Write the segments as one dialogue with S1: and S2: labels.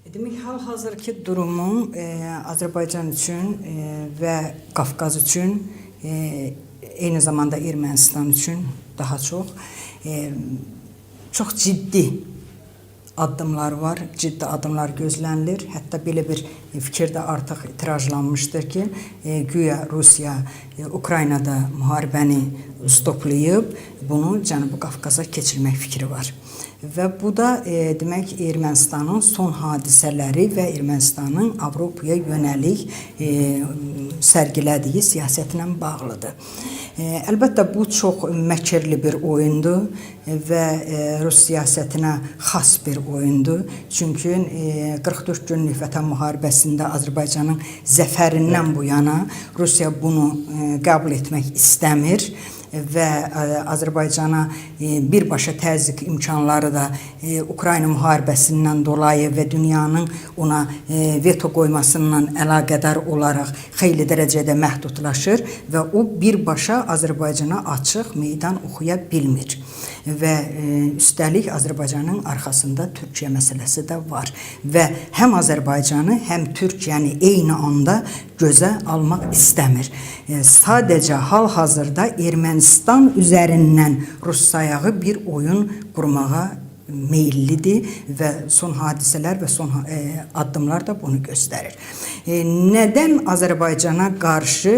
S1: Demək, hal-hazırki durumum Azərbaycan üçün və Qafqaz üçün, eyni zamanda Ermənistan üçün daha çox ciddi addımlar var, ciddi addımlar gözlənilir. Hətta belə bir fikir də artıq tirajlanmışdır ki, güya Rusiya Ukraynada müharibəni stoplayıb, bunu Cənubi Qafqaza keçirmək fikri var. Və bu da demək Ermənistanın son hadisələri və Ermənistanın Avropaya yönəlik sərgilədiyi siyasətlə bağlıdır. Əlbəttə bu çox məkirli bir oyundur və Rus siyasətinə xas bir oyundur. Çünki 44 günlük Vətən müharibəsində Azərbaycanın zəfərindən bu yana Rusiya bunu qəbul etmək istəmir və Azərbaycana birbaşa təzyiq imkanları da Ukrayna müharibəsindən dolayı və dünyanın ona veto qoymasından əlaqədar olaraq xeyli dərəcədə məhdudlaşır və o birbaşa Azərbaycana açıq meydan oxuya bilmir. Və üstəlik Azərbaycanın arxasında Türkiyə məsələsi də var və həm Azərbaycanı, həm Türkiyəni eyni anda gözə almaq istəmir. Sadəcə hal-hazırda Ermənistan üzərindən Rus sayağı bir oyun qurmağa meyillidir və son hadisələr və son addımlar da bunu göstərir. Nədən Azərbaycana qarşı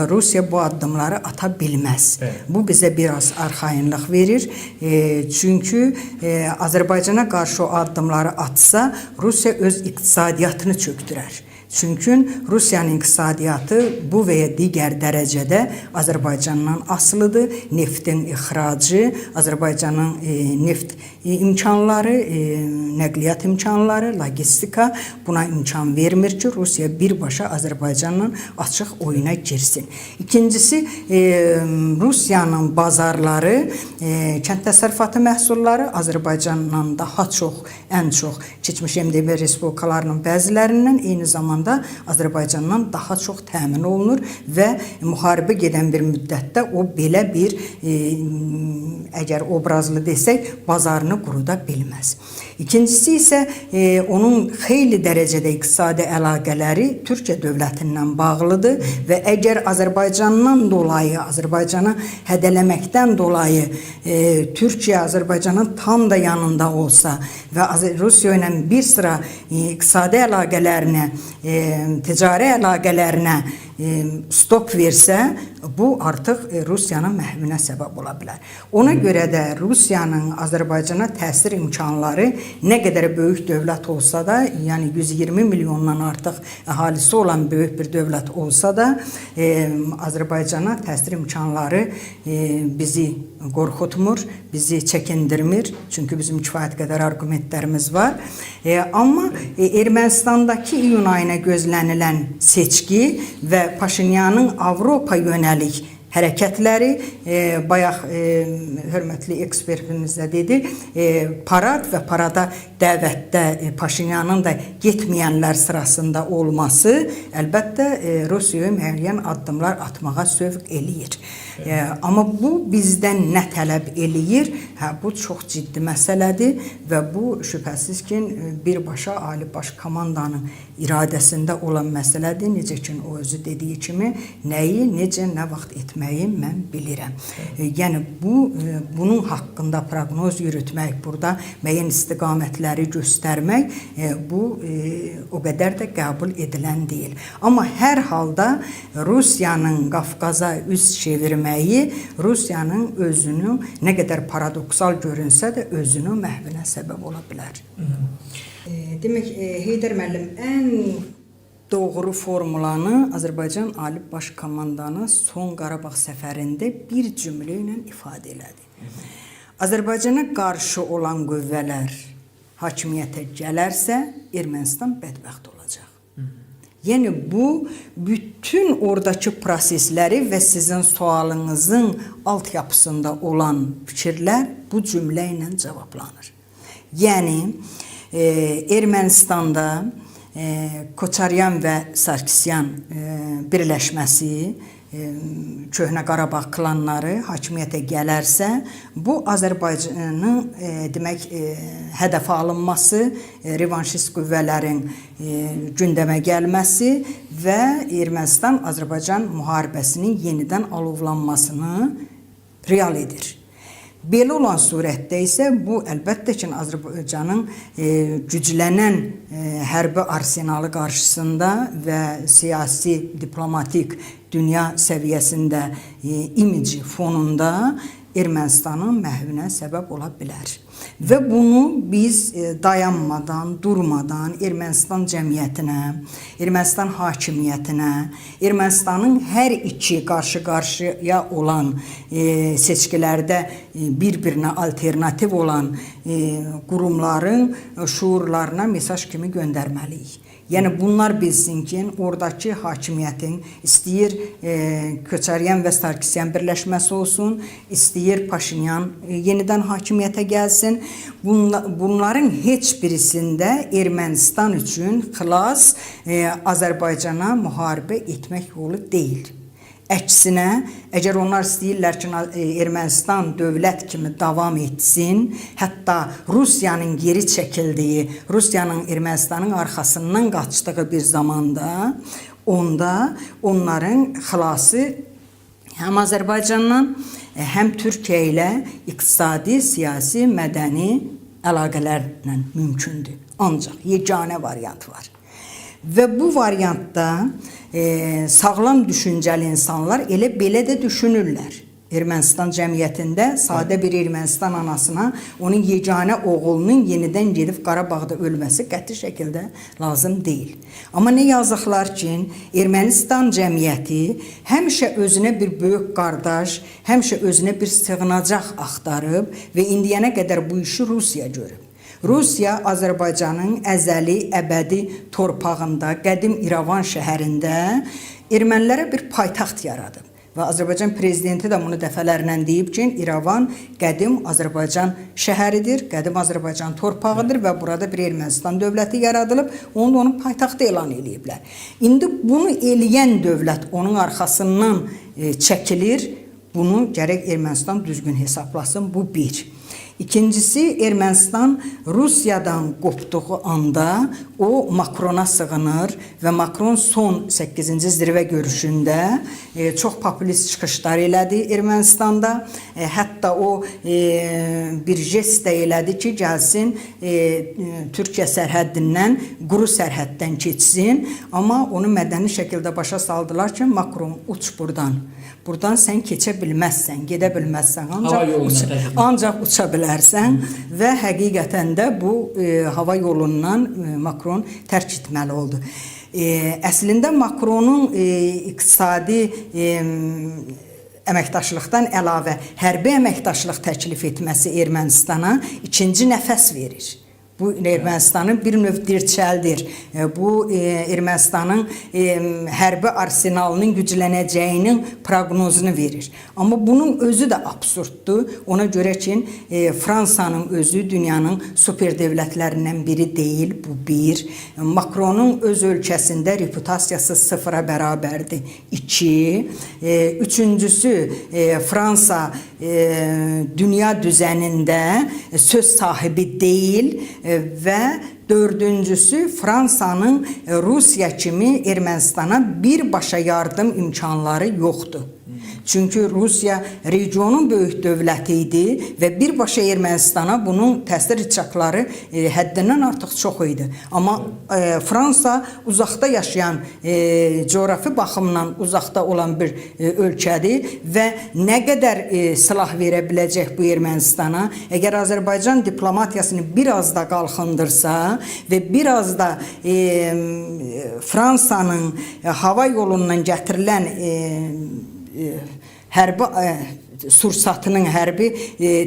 S1: Rusiya bu addımları ata bilməz? Bu bizə biraz arxayınlıq verir. Çünki Azərbaycana qarşı o addımları atsa, Rusiya öz iqtisadiyyatını çöktürər. Çünki Rusiyanın iqtisadiyyatı bu və ya digər dərəcədə Azərbaycandan asılıdır. Neftin ixracı, Azərbaycanın neft imkanları, nəqliyyat imkanları, logistika buna imkan vermir ki, Rusiya birbaşa Azərbaycanla açıq oyuna girsin. İkincisi, Rusiyanın bazarları, kənd təsərrüfatı məhsulları Azərbaycandan daha çox, ən çox keçmiş MDB respublikalarının bəzilərindən eyni zamanda Azərbaycandan daha çox təmin olunur və müharibə gedən bir müddətdə o belə bir, əgər obrazlı desək, bazarını quruda bilməz. İkincisi isə onun xeyli dərəcədə iqtisadi əlaqələri Türkiyə dövlətindən bağlıdır və əgər Azərbaycandan dolayı, Azərbaycanı hədələməkdən dolayı Türkiyə Azərbaycanın tam da yanında olsa və Rusiya ilə bir sıra iqtisadi əlaqələrinə, ticari əlaqələrinə stop versə, bu artıq Rusiyanın məhvinə səbəb ola bilər. Ona görə də Rusiyanın Azərbaycana təsir imkanları nə qədər böyük dövlət olsa da, yəni 120 milyondan artıq əhalisi olan böyük bir dövlət olsa da, Azərbaycana təsir imkanları bizi qorxutmur, bizi çəkindirmir. Çünki bizim kifayət qədər argumentlərimiz var. Amma Ermənistandakı iyun ayına gözlənilən seçki və Paşinyanın Avropa yönəlik hərəkətləri, bayaq hörmətli ekspertimiz də dedi, parad və parada dəvətdə Paşinyanın da getməyənlər sırasında olması əlbəttə Rusiyaya müəyyən addımlar atmağa sövq eləyir. Amma bu bizdən nə tələb eləyir? Bu çox ciddi məsələdir və bu şübhəsiz ki, birbaşa Ali Baş Komandanın iradəsində olan məsələdir. Necə ki, o özü dediyi kimi, nəyi, necə, nə vaxt etməyi mən bilirəm. Yəni, bunun haqqında proqnoz yürütmək, burada müəyyən istiqamətləri göstərmək, bu o qədər də qəbul edilən deyil. Amma hər halda Rusiyanın Qafqaza üz çevirməyi, Rusiyanın özünü nə qədər paradoksal görünsə də özünü məhvinə səbəb ola bilər. Demək, Heydər müəllim, ən doğru formulanı Azərbaycan Ali Baş Komandanı son Qarabağ səfərində bir cümlə ilə ifadə elədi. Azərbaycana qarşı olan qüvvələr hakimiyyətə gələrsə, Ermənistan bədbəxt olacaq. Yəni, bu, bütün oradakı prosesləri və sizin sualınızın altyapısında olan fikirlər bu cümlə ilə cavablanır. Yəni, Ermənistanda Koçaryan və Sarkisyan birləşməsi Köhnə Qarabağ klanları hakimiyyətə gələrsə, bu Azərbaycanın demək hədəfə alınması, revanşist qüvvələrin gündəmə gəlməsi və Ermənistan-Azərbaycan müharibəsinin yenidən alovlanmasını real edir. Belə olan surətdə isə bu əlbəttə ki, Azərbaycanın güclənən hərbi arsenalı qarşısında və siyasi, diplomatik dünya səviyyəsində imici fonunda Ermənistanın məhvinə səbəb ola bilər. Və bunu biz dayanmadan, durmadan Ermənistan cəmiyyətinə, Ermənistan hakimiyyətinə, Ermənistanın hər iki qarşı-qarşıya olan seçkilərdə bir-birinə alternativ olan qurumların şuurlarına mesaj kimi göndərməliyik. Yəni bunlar bilsin ki, oradakı hakimiyyətin istəyir Köçəryan və Sarkisyan birləşməsi olsun, istəyir Paşinyan yenidən hakimiyyətə gəlsin. Bunların heç birisində Ermənistan üçün xilas Azərbaycana müharibə etmək yolu deyil. Əksinə, əgər onlar istəyirlər ki, Ermənistan dövlət kimi davam etsin, hətta Rusiyanın geri çəkildiyi, Rusiyanın Ermənistanın arxasından qaçdığı bir zamanda, onda onların xilası həm Azərbaycandan, həm Türkiyə ilə iqtisadi, siyasi, mədəni əlaqələrlə mümkündür. Ancaq yeganə variant var. Və bu variantda sağlam düşüncəli insanlar elə belə də düşünürlər. Ermənistan cəmiyyətində sadə bir Ermənistan anasına onun yeganə oğlunun yenidən gedib Qarabağda ölməsi qəti şəkildə lazım deyil. Amma nə yazıqlar ki, Ermənistan cəmiyyəti həmişə özünə bir böyük qardaş, həmişə özünə bir sığınacaq axtarıb və indiyənə qədər bu işi Rusiya görüb. Rusiya Azərbaycanın əzəli, əbədi torpağında, qədim İrəvan şəhərində ermənilərə bir paytaxt yaradıb. Və Azərbaycan prezidenti də bunu dəfələrlə deyib ki, İrəvan qədim Azərbaycan şəhəridir, qədim Azərbaycan torpağıdır və burada bir Ermənistan dövləti yaradılıb, onu da onun paytaxtı elan ediblər. İndi bunu eləyən dövlət onun arxasından çəkilir, bunu gərək Ermənistan düzgün hesablasın, bu bir. İkincisi, Ermənistan Rusiyadan qopduğu anda o Makrona sığınır və Makron son 8-ci zirvə görüşündə çox populist çıxışlar elədi Ermənistanda. Hətta o bir jest də elədi ki, gəlsin Türkiyə sərhəddindən quru sərhəddən keçsin. Amma onu mədəni şəkildə başa saldılar ki, Makron uç buradan. Buradan sən keçə bilməzsən, gedə bilməzsən, ancaq uça bilərsən və həqiqətən də bu hava yolundan Makron tərk etməli oldu. Əslində Makronun iqtisadi əməkdaşlıqdan əlavə hərbi əməkdaşlıq təklif etməsi Ermənistana ikinci nəfəs verir. Bu Ermənistanın bir növ dirçəldir. Bu Ermənistanın hərbi arsenalının güclənəcəyinin proqnozunu verir. Amma bunun özü də absurddur. Ona görə ki, Fransanın özü dünyanın super dövlətlərindən biri deyil, bu bir. Makronun öz ölkəsində reputasiyası sıfıra bərabərdir, 2. Üçüncüsü, Fransa dünya düzənində söz sahibi deyil və dördüncüsü, Fransanın Rusiya kimi Ermənistana birbaşa yardım imkanları yoxdur. Çünki Rusiya regionun böyük dövləti idi və birbaşa Ermənistana bunun təsir rıçaqları həddindən artıq çox idi. Amma Fransa uzaqda yaşayan, coğrafi baxımdan uzaqda olan bir ölkədir və nə qədər silah verə biləcək bu Ermənistana? Əgər Azərbaycan diplomatiyasını biraz da qalxındırsa və biraz da Fransanın hava yolundan gətirilən hərbi sursatının, hərbi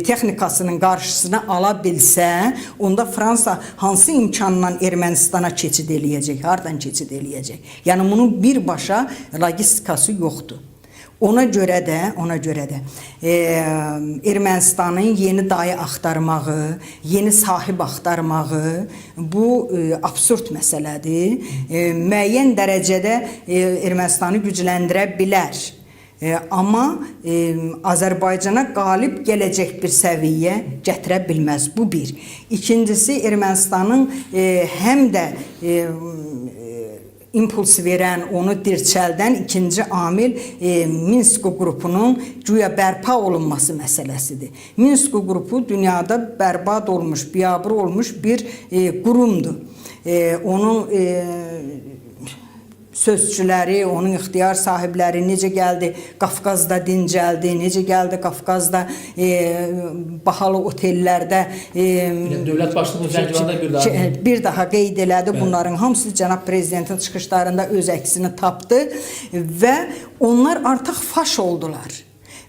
S1: texnikasının qarşısına ala bilsə, onda Fransa hansı imkanla Ermənistana keçid eləyəcək, hardan keçid eləyəcək? Yəni bunun birbaşa logistikası yoxdur. Ona görə də Ermənistanın yeni dayı axtarmağı, yeni sahib axtarmağı bu absurd məsələdir. Müəyyən dərəcədə Ermənistanı gücləndirə bilər. Amma Azərbaycana qalib gələcək bir səviyyə gətirə bilməz. Bu bir. İkincisi, Ermənistanın həm də impuls verən, onu dirçəldən ikinci amil Minsk qrupunun güya bərpa olunması məsələsidir. Minsk qrupu dünyada bərbad olmuş, biabır olmuş bir qurumdur. Onun sözçüləri, onun ixtiyar sahibləri necə gəldi Qafqazda dincəldi, necə gəldi Qafqazda bahalı otellərdə
S2: dövlət başçısının Zəngilanda
S1: bir daha qeyd elədi. Bunların hamısı cənab prezidentin çıxışlarında öz əksini tapdı və onlar artıq faş oldular.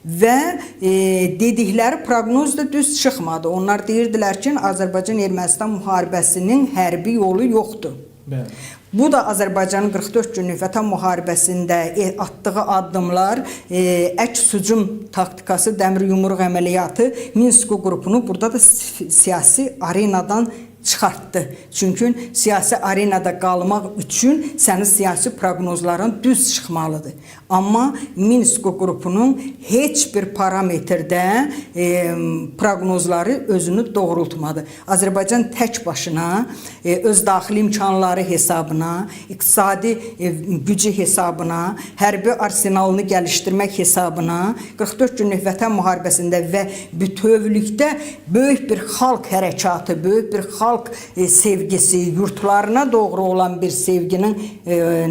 S1: Və dedikləri proqnoz da düz çıxmadı. Onlar deyirdilər ki, Azərbaycan-Ermənistan müharibəsinin hərbi yolu yoxdur. Bu da Azərbaycanın 44 günlük Vətən müharibəsində atdığı addımlar, əks hücum taktikası, dəmir yumruq əməliyyatı Minsk qrupunu burada da siyasi arenadan çıxartdı. Çünki siyasi arenada qalmaq üçün sənin siyasi proqnozların düz çıxmalıdır. Amma Minsk qrupunun heç bir parametrdə proqnozları özünü doğrultmadı. Azərbaycan tək başına öz daxili imkanları hesabına, iqtisadi gücü hesabına, hərbi arsenalını gəlişdirmək hesabına 44 günlük Vətən müharibəsində və bütövlükdə böyük bir xalq hərəkatı, böyük bir xalq sevgisi, yurtlarına doğru olan bir sevginin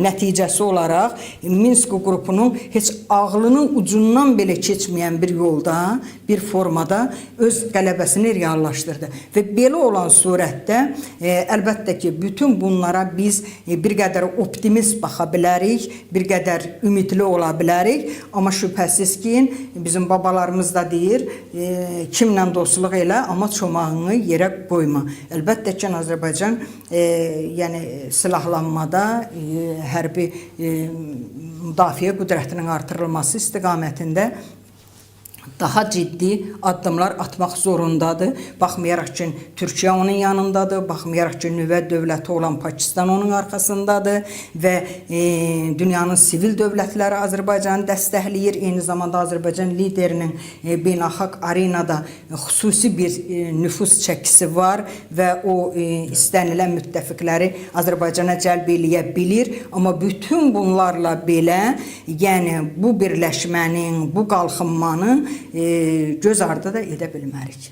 S1: nəticəsi olaraq Minsk qrupunun heç ağlının ucundan belə keçməyən bir yolda, bir formada öz qələbəsini reallaşdırdı. Və belə olan surətdə əlbəttə ki, bütün bunlara biz bir qədər optimist baxa bilərik, bir qədər ümidli ola bilərik. Amma şübhəsiz ki, bizim babalarımız da deyir, kimlə dostluq elə, amma çomağını yerə qoyma. Əlbəttə ki, Azərbaycan yəni silahlanmada, hərbi müdafiə qüdrətinin artırılması istiqamətində daha ciddi addımlar atmaq zorundadır. Baxmayaraq ki, Türkiyə onun yanındadır, baxmayaraq ki, nüvə dövləti olan Pakistan onun arxasındadır və dünyanın sivil dövlətləri Azərbaycanı dəstəkləyir. Eyni zamanda Azərbaycan liderinin beynəlxalq arenada xüsusi bir nüfuz çəkisi var və o istənilən müttəfiqləri Azərbaycana cəlb eləyə bilir. Amma bütün bunlarla belə, yəni bu birləşmənin, bu qalxınmanın göz ardı da edə bilmərik.